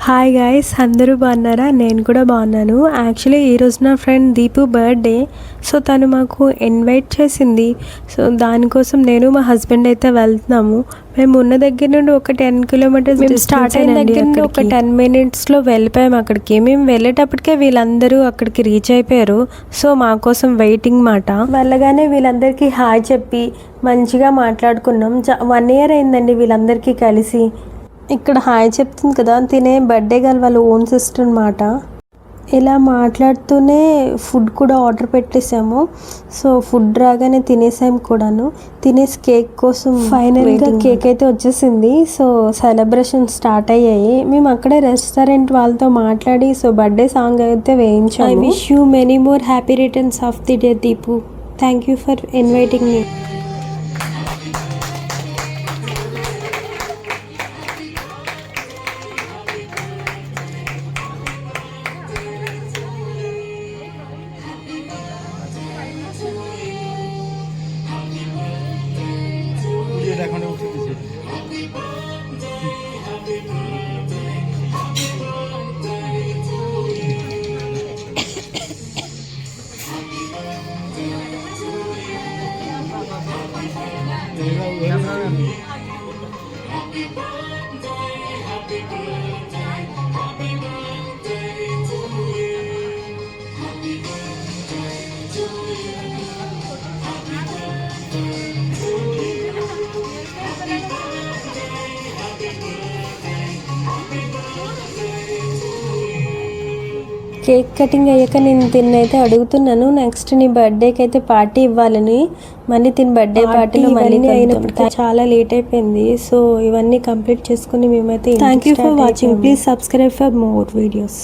Hi guys, అందరూ బాగున్నారా? నేను కూడా బాగున్నాను. యాక్చువల్లీ ఈరోజు నా ఫ్రెండ్ దీపు బర్త్డే. సో తను మాకు ఇన్వైట్ చేసింది. సో దానికోసం నేను మా హస్బెండ్ అయితే వెళ్తున్నాము. మేము ఉన్న దగ్గర నుండి ఒక 10 కిలోమీటర్స్ స్టార్ట్ అయిన దగ్గర నుండి ఒక 10 మినిట్స్లో వెళ్ళిపోయాము అక్కడికి. మేము వెళ్ళేటప్పటికే వీళ్ళందరూ అక్కడికి రీచ్ అయిపోయారు. సో మా కోసం వెయిటింగ్ మాట. వెళ్ళగానే వీళ్ళందరికీ హాయ్ చెప్పి మంచిగా మాట్లాడుకున్నాం. 1 ఇయర్ అయిందండి వీళ్ళందరికీ కలిసి. ఇక్కడ హాయ్ చెప్తుంది కదా, తినే బర్త్డే గర్ల్ వాళ్ళ ఓన్ సిస్టర్ అనమాట. ఇలా మాట్లాడుతూనే ఫుడ్ కూడా ఆర్డర్ పెట్టేసాము. సో ఫుడ్ రాగానే తినేసాము కూడాను. తినేసి కేక్ కోసం ఫైనల్గా కేక్ అయితే వచ్చేసింది. సో సెలబ్రేషన్ స్టార్ట్ అయ్యాయి. మేము అక్కడే రెస్టారెంట్ వాళ్ళతో మాట్లాడి సో బర్త్డే సాంగ్ అయితే వేయించాము. I wish you many more happy returns of the day Deepu. Thank you for inviting me. Cake cutting అయ్యాక నేను తిన్నైతే అడుగుతున్నాను, నెక్స్ట్ నీ బర్త్డేకి అయితే పార్టీ ఇవ్వాలని. మళ్ళీ తిని బర్త్డే పార్టీలో మళ్ళీ అయినప్పటికీ చాలా లేట్ అయిపోయింది. సో ఇవన్నీ కంప్లీట్ చేసుకుని మేమైతే thank you for watching. Please subscribe for more videos.